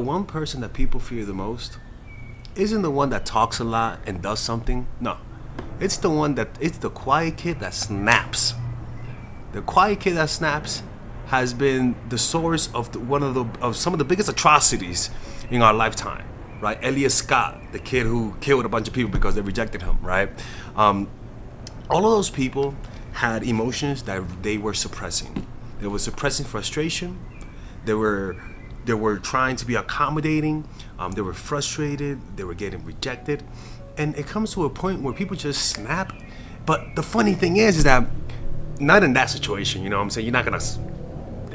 One person that people fear the most isn't the one that talks a lot and does something. No, it's the quiet kid that snaps. The quiet kid that snaps has been the source of one of some of the biggest atrocities in our lifetime. Right, Elias Scott, the kid who killed a bunch of people because they rejected him. Right, um, all of those people had emotions that they were suppressing. They were suppressing frustration. They were they were trying to be accommodating. They were frustrated. They were getting rejected, and it comes to a point where people just snap. But the funny thing is that not in that situation. You know what I'm saying? You're not gonna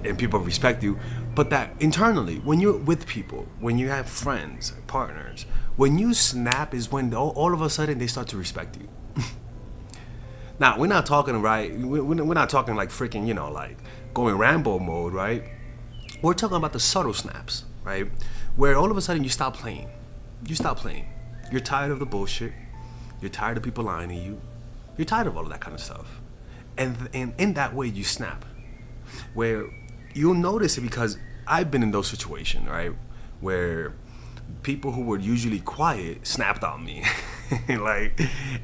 and people respect you, but that internally, when you're with people, when you have friends, partners, when you snap is when all of a sudden they start to respect you. Now, we're not talking, right? We're not talking like freaking, like going Rambo mode, right? We're talking about the subtle snaps, right? Where all of a sudden you stop playing. You stop playing. You're tired of the bullshit. You're tired of people lying to you. You're tired of all of that kind of stuff. And in that way, you snap. Where you'll notice it because I've been in those situations, right? Where people who were usually quiet snapped on me. like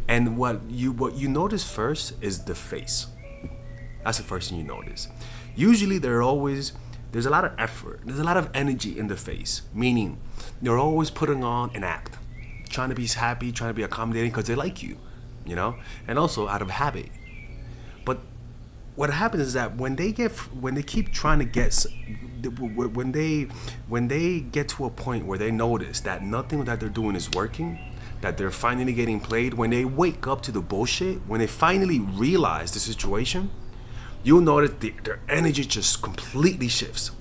and what you notice first is the face. That's the first thing you notice. Usually there's a lot of effort, there's a lot of energy in the face, meaning they're always putting on an act, trying to be happy, trying to be accommodating because they like you, and also out of habit. But what happens is that when they keep trying to when they get to a point where they notice that nothing that they're doing is working, that they're finally getting played, when they wake up to the bullshit, when they finally realize the situation, you'll notice their energy just completely shifts.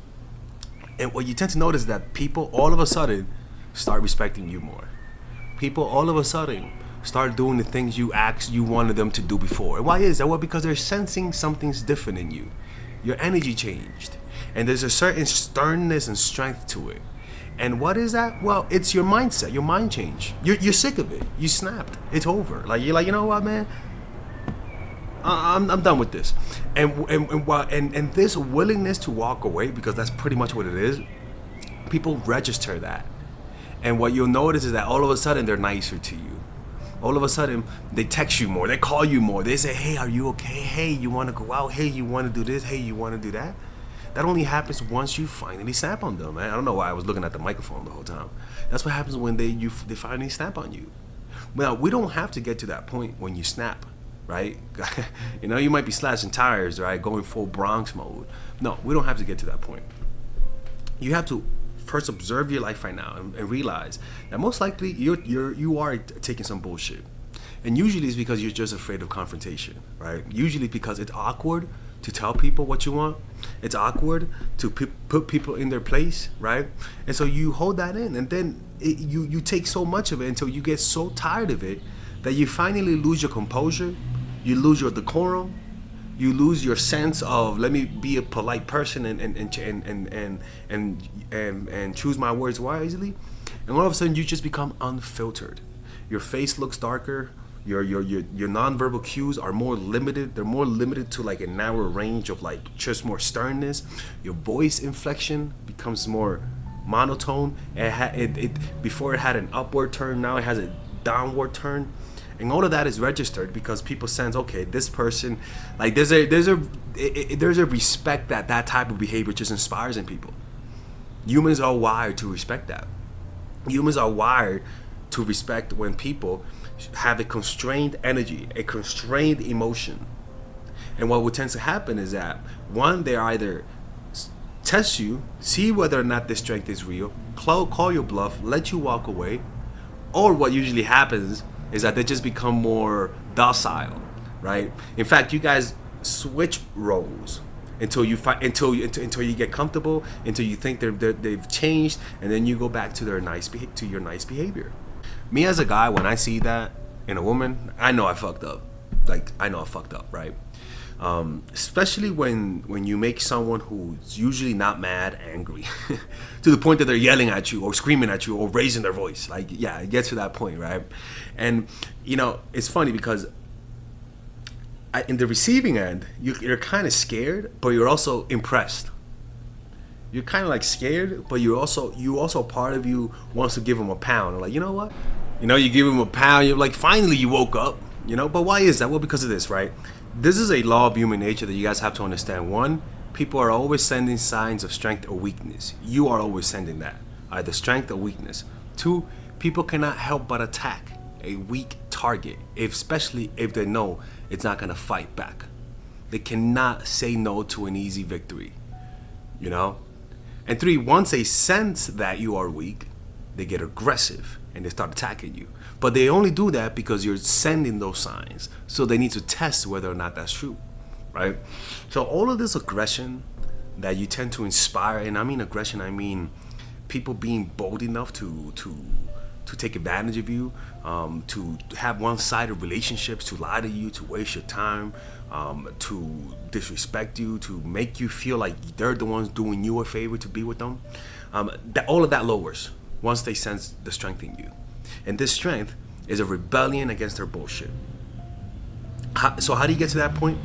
And what you tend to notice is that people all of a sudden start respecting you more. People all of a sudden start doing the things you wanted them to do before. And why is that? Well, because they're sensing something's different in you. Your energy changed. And there's a certain sternness and strength to it. And what is that? Well, it's your mindset, your mind change. You're sick of it. You snapped. It's over. Like you're like, you know what, man? I'm done with this. And this willingness to walk away, because that's pretty much what it is. People register that. And what you'll notice is that all of a sudden they're nicer to you. All of a sudden, they text you more. They call you more. They say, hey, are you okay? Hey, you want to go out? Hey, you want to do this? Hey, you want to do that? That only happens once you finally snap on them, man. I don't know why I was looking at the microphone the whole time. That's what happens when they finally snap on you. Now, we don't have to get to that point when you snap, right? You might be slashing tires, right? Going full Bronx mode. No, we don't have to get to that point. You have to first observe your life right now and realize that most likely you are taking some bullshit, and usually it's because you're just afraid of confrontation, right? Usually because it's awkward to tell people what you want. It's awkward to put people in their place, right? And so you hold that in, and then you take so much of it until you get so tired of it that you finally lose your composure, you lose your decorum, you lose your sense of let me be a polite person and choose my words wisely, and all of a sudden you just become unfiltered. Your face looks darker. Your nonverbal cues are more limited. They're more limited to like a narrow range of like just more sternness. Your voice inflection becomes more monotone. Before it had an upward turn, now it has a downward turn. And all of that is registered because people sense, okay, this person, like there's a respect that type of behavior just inspires in people. Humans are wired to respect that. Humans are wired to respect when people have a constrained energy, a constrained emotion. And what would tend to happen is that one, they either test you, see whether or not this strength is real, call your bluff, let you walk away, or what usually happens is that they just become more docile, right? In fact, you guys switch roles until you get comfortable, until you think they've changed, and then you go back to your nice behavior. Me as a guy, when I see that in a woman, I know I fucked up. Like I know I fucked up, right? Especially when you make someone who's usually not mad angry to the point that they're yelling at you or screaming at you or raising their voice. Like, yeah, it gets to that point, right? And it's funny because in the receiving end, you're kind of scared, but you're also impressed. You're kind of like scared, but you also part of you wants to give them a pound. Like, you know what? You give them a pound. You're like, finally, you woke up. But why is that? Well, because of this, right? This is a law of human nature that you guys have to understand. One, people are always sending signs of strength or weakness. You are always sending that, either strength or weakness. Two, people cannot help but attack a weak target, especially if they know it's not gonna fight back. They cannot say no to an easy victory. And three, once they sense that you are weak, they get aggressive and they start attacking you. But they only do that because you're sending those signs. So they need to test whether or not that's true, right? So all of this aggression that you tend to inspire, and I mean aggression, I mean people being bold enough to take advantage of you, to have one-sided relationships, to lie to you, to waste your time, to disrespect you, to make you feel like they're the ones doing you a favor to be with them. All of that lowers once they sense the strength in you. And this strength is a rebellion against their bullshit. So how do you get to that point?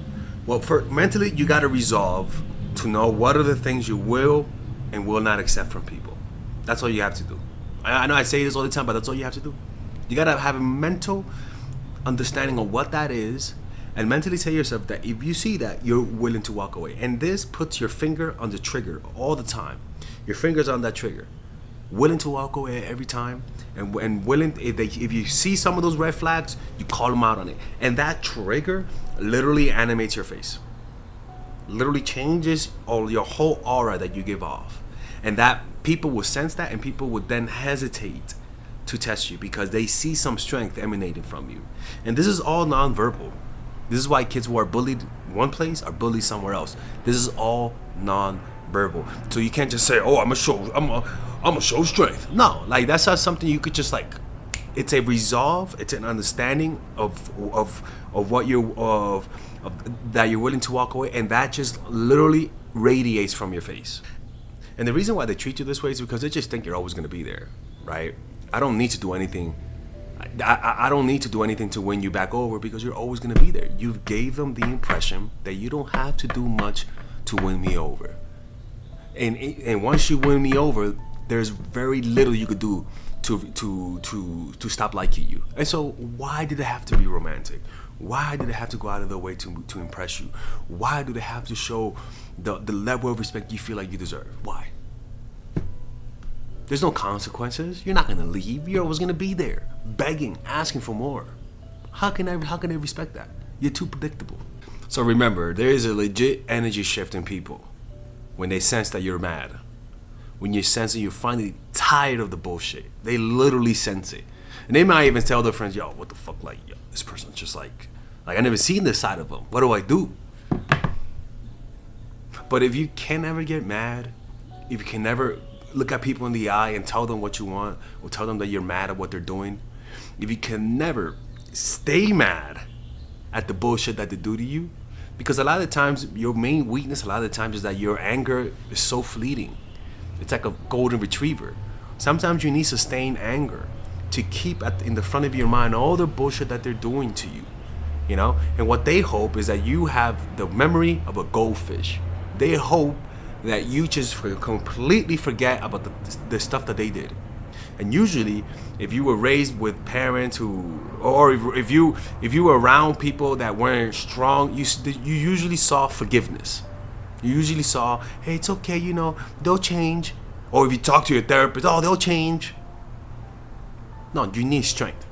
Well, mentally, you got to resolve to know what are the things you will and will not accept from people. That's all you have to do. I know I say this all the time, but that's all you have to do. You got to have a mental understanding of what that is, and mentally tell yourself that if you see that, you're willing to walk away. And this puts your finger on the trigger all the time. Your finger's on that trigger. Willing to walk away every time, and willing, if you see some of those red flags, you call them out on it. And that trigger literally animates your face. Literally changes your whole aura that you give off. And that people will sense that, and people would then hesitate to test you because they see some strength emanating from you. And this is all nonverbal. This is why kids who are bullied one place are bullied somewhere else. This is all nonverbal. So you can't just say, "Oh, I'm a show strength." No, like that's not something you could just like. It's a resolve. It's an understanding of what that you're willing to walk away, and that just literally radiates from your face. And the reason why they treat you this way is because they just think you're always going to be there, right? I don't need to do anything. I don't need to do anything to win you back over because you're always going to be there. You gave them the impression that you don't have to do much to win me over. And once you win me over, there's very little you could do to stop liking you. And so why did it have to be romantic? Why did they have to go out of their way to impress you? Why do they have to show the level of respect you feel like you deserve? Why? There's no consequences. You're not gonna leave. You're always gonna be there, begging, asking for more. How can they respect that? You're too predictable. So remember, there is a legit energy shift in people when they sense that you're mad. When you sense that you're finally tired of the bullshit. They literally sense it. And they might even tell their friends, "Yo, what the fuck, like, yo, this person's just like I never seen this side of them. What do I do?" But if you can never get mad, if you can never look at people in the eye and tell them what you want, or tell them that you're mad at what they're doing, if you can never stay mad at the bullshit that they do to you, because a lot of the times your main weakness a lot of the times is that your anger is so fleeting. It's like a golden retriever. Sometimes you need sustained anger to keep in the front of your mind all the bullshit that they're doing to you, And what they hope is that you have the memory of a goldfish. They hope that you just completely forget about the stuff that they did. And usually, if you were raised with parents or if you were around people that weren't strong, you usually saw forgiveness. You usually saw, "Hey, it's okay, they'll change." Or if you talk to your therapist, "Oh, they'll change." No, you need strength.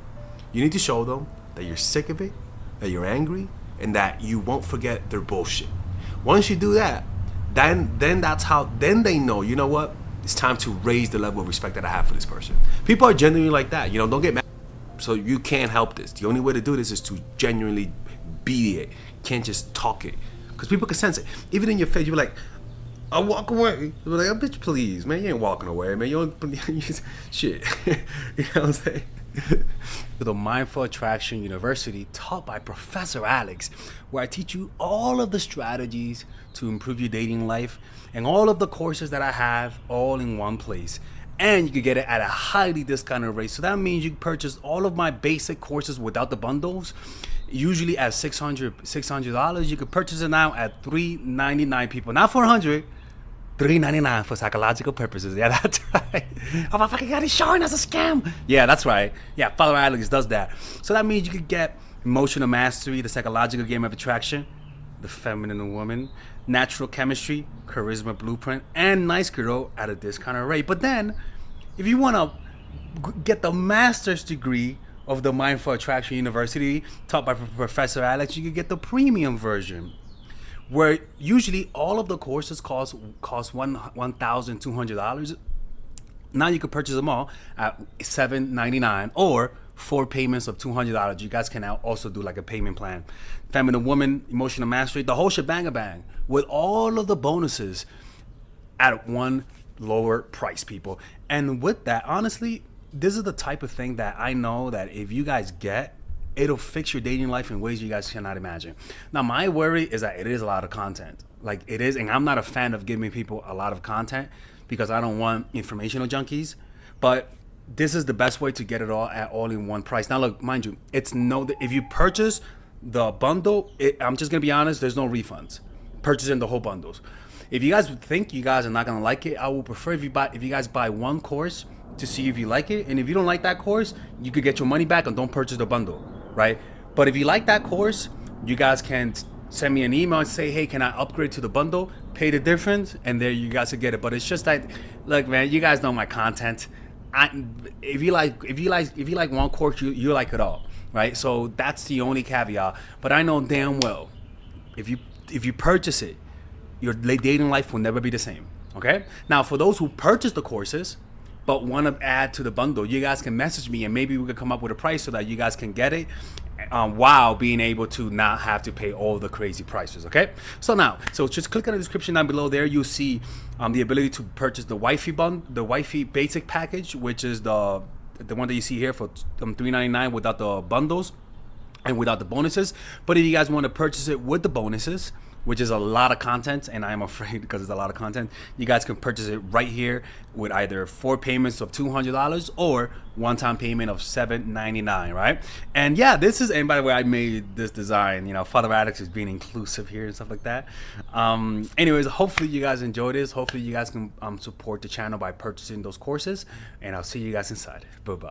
You need to show them that you're sick of it, that you're angry, and that you won't forget their bullshit. Once you do that, then they know, you know what? It's time to raise the level of respect that I have for this person. People are genuinely like that. Don't get mad. So you can't help this. The only way to do this is to genuinely be it. You can't just talk it. Because people can sense it. Even in your face, you're like, "I'll walk away." You're like, "Oh, bitch, please, man, you ain't walking away, man. You don't, shit." You know what I'm saying? The Mindful Attraction University, taught by Professor Alex, where I teach you all of the strategies to improve your dating life and all of the courses that I have all in one place. And you can get it at a highly discounted rate. So that means you can purchase all of my basic courses without the bundles, usually at $600. You can purchase it now at $399, people, not $400. $3.99 for psychological purposes. Yeah, that's right. Oh my fucking god, he's showing us a scam. Yeah, that's right. Yeah, Father Alex does that. So that means you could get emotional mastery, the psychological game of attraction, the feminine woman, natural chemistry, charisma blueprint, and nice girl at a discounted rate. But then, if you want to get the master's degree of the Mindful Attraction University taught by Professor Alex, you could get the premium version, where usually all of the courses cost $1,200. Now you can purchase them all at $799 or 4 payments of $200. You guys can now also do like a payment plan. Feminine woman, emotional mastery, the whole shebang bang with all of the bonuses at one lower price, people. And with that, honestly, this is the type of thing that I know that if you guys get, it'll fix your dating life in ways you guys cannot imagine. Now, my worry is that it is a lot of content. Like it is, and I'm not a fan of giving people a lot of content because I don't want informational junkies. But this is the best way to get it all in one price. Now, look, mind you, if you purchase the bundle, I'm just gonna be honest, there's no refunds. Purchasing the whole bundles. If you guys think you guys are not gonna like it, I would prefer if you guys buy one course to see if you like it, and if you don't like that course, you could get your money back and don't purchase the bundle, right? But if you like that course, you guys can send me an email and say, hey, can I upgrade to the bundle, pay the difference, and there you guys will get it. But it's just that, look, man, you guys know my content. If you like one course, you like it all, right? So that's the only caveat. But I know damn well, if you purchase it, your dating life will never be the same. Okay. Now, for those who purchase the courses but want to add to the bundle, you guys can message me and maybe we could come up with a price so that you guys can get it while being able to not have to pay all the crazy prices. Okay. So just click on the description down below. There you'll see the ability to purchase the Wifey basic package, which is the one that you see here for $3.99 without the bundles and without the bonuses. But if you guys want to purchase it with the bonuses, which is a lot of content, and I'm afraid because it's a lot of content, you guys can purchase it right here with either 4 payments of $200 or one-time payment of $799, right? And yeah, and by the way, I made this design, Father Alex is being inclusive here and stuff like that. Anyways, hopefully you guys enjoy this. Hopefully you guys can support the channel by purchasing those courses, and I'll see you guys inside. Bye-bye.